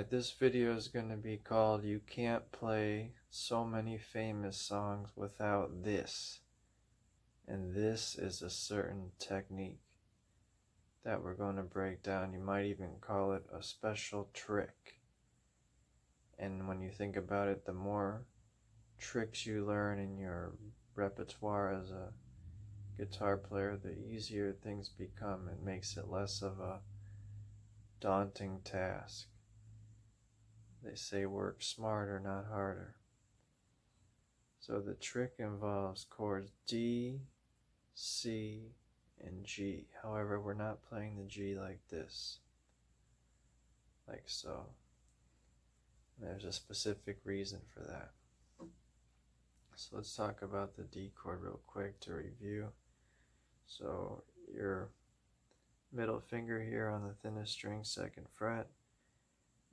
Alright, this video is going to be called "You Can't Play So Many Famous Songs Without This." And this is a certain technique that we're going to break down. You might even call it a special trick. And when you think about it, the more tricks you learn in your repertoire as a guitar player, the easier things become. It makes it less of a daunting task. They say work smarter, not harder. So the trick involves chords D, C, and G. However, we're not playing the G like this, like so. There's a specific reason for that. So let's talk about the D chord real quick to review. So your middle finger here on the thinnest string, 2nd fret,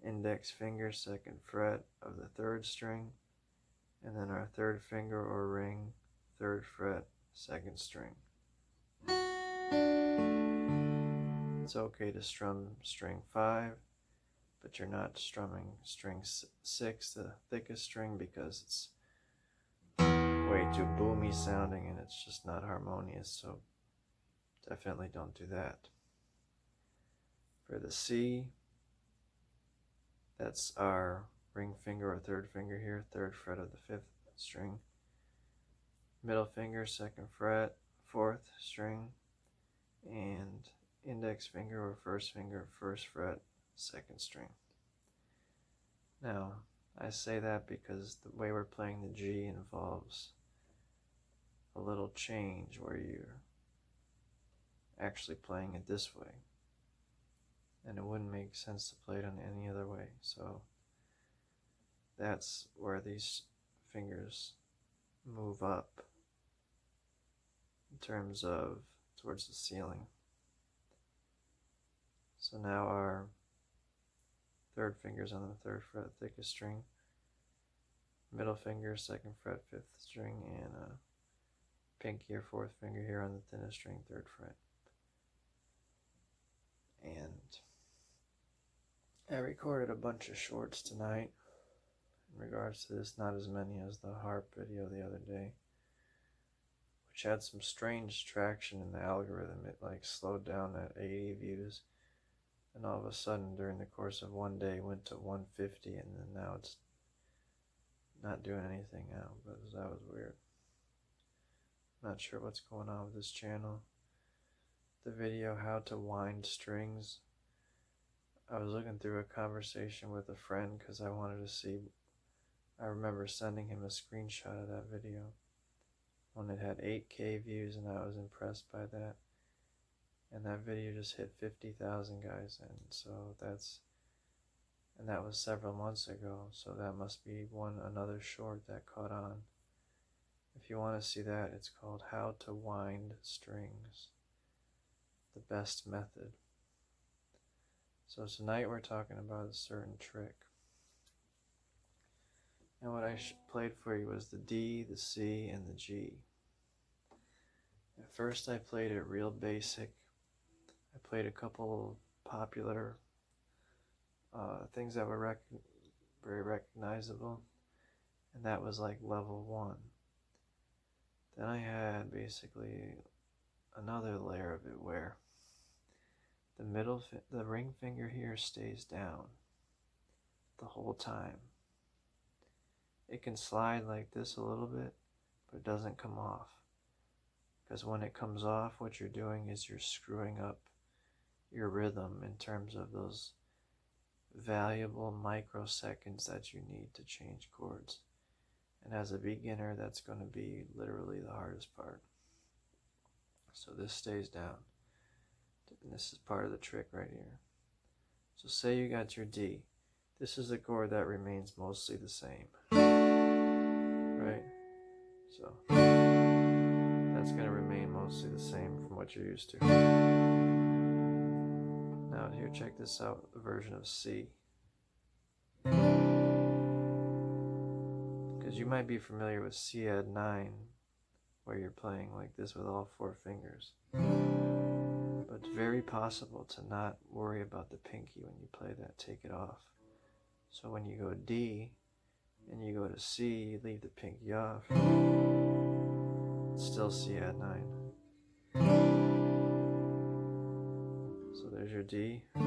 index finger, 2nd fret of the 3rd string, and then our 3rd finger or ring, 3rd fret, 2nd string. It's okay to strum string 5, but you're not strumming string 6, the thickest string, because it's way too boomy sounding and it's just not harmonious, so definitely don't do that. For the C, that's our ring finger or 3rd finger here, 3rd fret of the 5th string, middle finger, 2nd fret, 4th string, and index finger or 1st finger, 1st fret, 2nd string. Now, I say that because the way we're playing the G involves a little change where you're actually playing it this way, and it wouldn't make sense to play it on any other way. So that's where these fingers move up in terms of towards the ceiling. So now our 3rd finger's on the 3rd fret, thickest string, middle finger, 2nd fret, 5th string, and pinky or 4th finger here on the thinnest string, 3rd fret. And I recorded a bunch of shorts tonight in regards to this, not as many as the harp video the other day, which had some strange traction in the algorithm. It like slowed down at 80 views, and all of a sudden during the course of one day went to 150, and then now it's not doing anything now, but that was weird. Not sure what's going on with this channel. The video how to wind strings, I was looking through a conversation with a friend because I wanted to see, I remember sending him a screenshot of that video when it had 8K views, and I was impressed by that. And that video just hit 50,000 guys, and so that was several months ago, so that must be another short that caught on. If you want to see that, it's called How to Wind Strings, the Best Method. So tonight we're talking about a certain trick. And what I played for you was the D, the C, and the G. At first I played it real basic. I played a couple popular things that were very recognizable, and that was like level 1. Then I had basically another layer of it where the ring finger here stays down the whole time. It can slide like this a little bit, but it doesn't come off, because when it comes off, what you're doing is you're screwing up your rhythm in terms of those valuable microseconds that you need to change chords. And as a beginner, that's going to be literally the hardest part. So this stays down. And this is part of the trick right here. So say you got your D. This is a chord that remains mostly the same. Right? So that's going to remain mostly the same from what you're used to. Now here, check this out, the version of C. Because you might be familiar with C add 9, where you're playing like this with all 4 fingers. But it's very possible to not worry about the pinky when you play that, take it off. So when you go D and you go to C, you leave the pinky off. It's still C add 9. So there's your D. And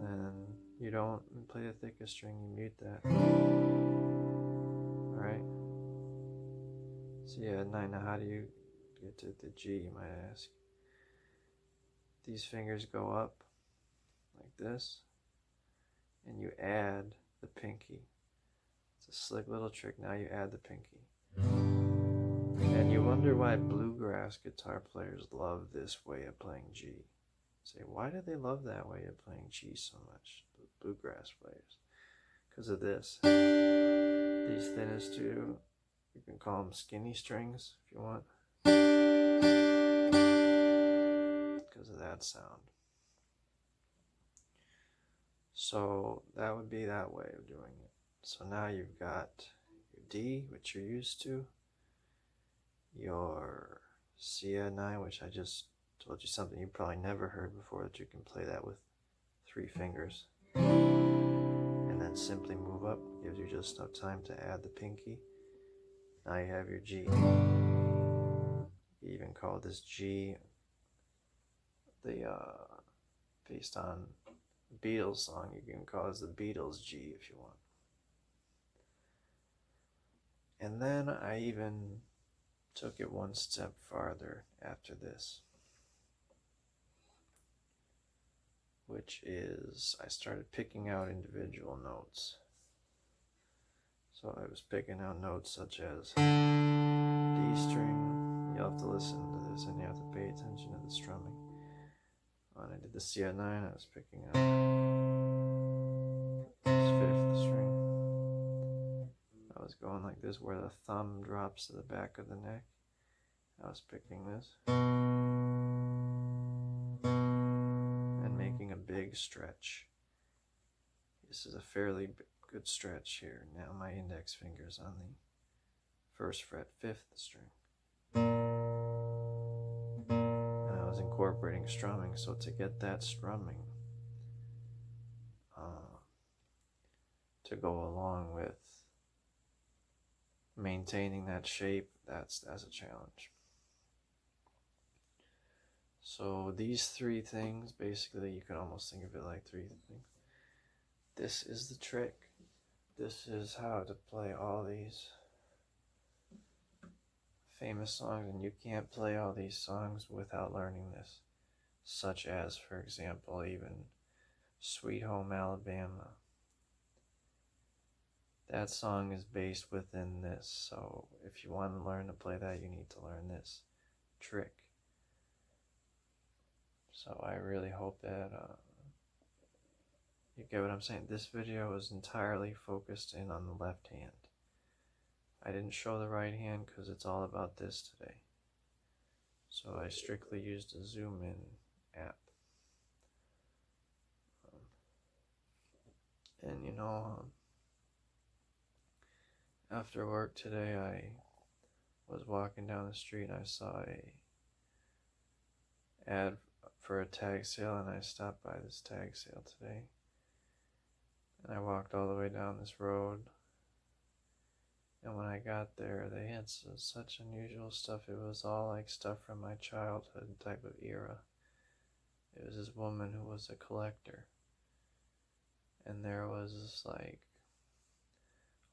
then you don't play the thickest string, you mute that. Alright? C add 9. Now how do you get to the G, you might ask? These fingers go up like this, and you add the pinky. It's a slick little trick. Now you add the pinky. And you wonder why bluegrass guitar players love this way of playing G. You say, why do they love that way of playing G so much, bluegrass players? Because of this. These thinnest two, you can call them skinny strings if you want. Because of that sound. So that would be that way of doing it. So now you've got your D, which you're used to, your C add 9, which I just told you something you probably never heard before, that you can play that with 3 fingers. And then simply move up, gives you just enough time to add the pinky. Now you have your G. You even call this G based on the Beatles song, you can call it the Beatles G if you want. And then I even took it one step farther after this, which is I started picking out individual notes. So I was picking out notes such as D string. You'll have to listen to this and you have to pay attention to the strumming. When I did the C add 9, I was picking out this 5th string. I was going like this, where the thumb drops to the back of the neck. I was picking this and making a big stretch. This is a fairly good stretch here. Now my index finger's on the 1st fret, 5th string. And I was incorporating strumming, so to get that strumming to go along with maintaining that shape, that's a challenge. So these 3 things, basically you can almost think of it like 3 things. This is the trick. This is how to play all these famous songs, and you can't play all these songs without learning this. Such as, for example, even Sweet Home Alabama. That song is based within this, so if you want to learn to play that, you need to learn this trick. So I really hope that you get what I'm saying. This video is entirely focused in on the left hand. I didn't show the right hand because it's all about this today. So I strictly used a zoom in app. And you know, after work today, I was walking down the street and I saw a ad for a tag sale, and I stopped by this tag sale today. And I walked all the way down this road. And when I got there, they had such unusual stuff. It was all like stuff from my childhood type of era. It was this woman who was a collector. And there was this, like,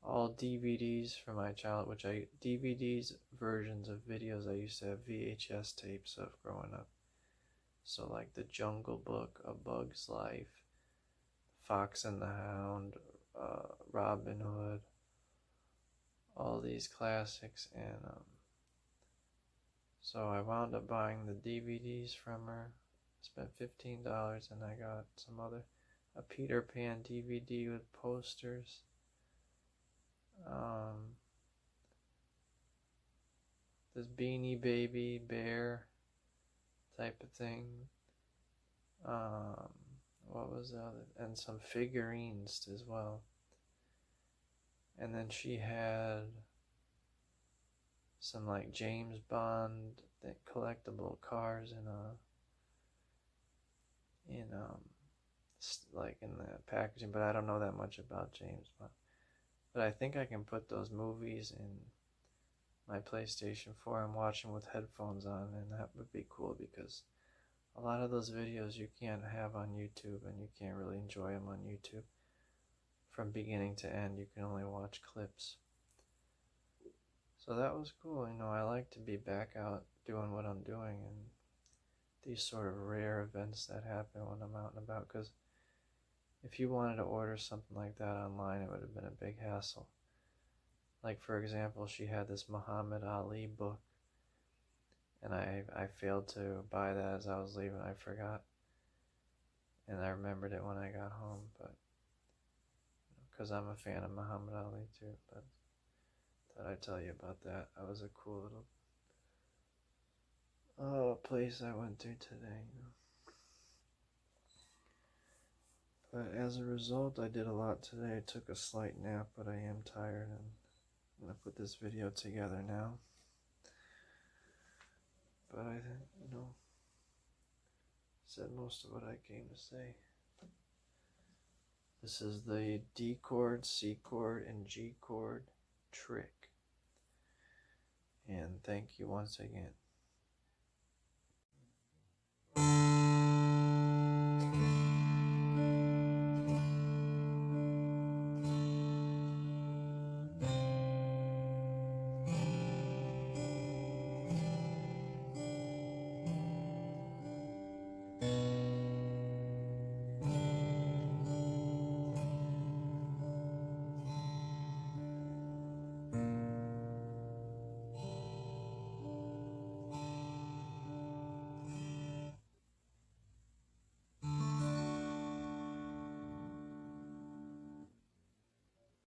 all DVDs from my childhood, DVDs, versions of videos I used to have VHS tapes of growing up. So like The Jungle Book, A Bug's Life, Fox and the Hound, Robin Hood, all these classics. And so I wound up buying the DVDs from her, spent $15, and I got a Peter Pan DVD with posters. This Beanie Baby bear type of thing. What was the other? And some figurines as well. And then she had some like James Bond collectible cars in like in the packaging, but I don't know that much about James Bond. But I think I can put those movies in my PlayStation 4 and watch them with headphones on, and that would be cool because a lot of those videos you can't have on YouTube, and you can't really enjoy them on YouTube from beginning to end. You can only watch clips. So that was cool. I like to be back out doing what I'm doing, and these sort of rare events that happen when I'm out and about, because if you wanted to order something like that online, it would have been a big hassle. Like, for example, she had this Muhammad Ali book, and I failed to buy that as I was leaving. I forgot, and I remembered it when I got home, but because I'm a fan of Muhammad Ali too. But thought I'd tell you about that. That was a cool little place I went to today. But as a result, I did a lot today. I took a slight nap, but I am tired, and I'm gonna put this video together now. But I said most of what I came to say. This is the D chord, C chord, and G chord trick. And thank you once again.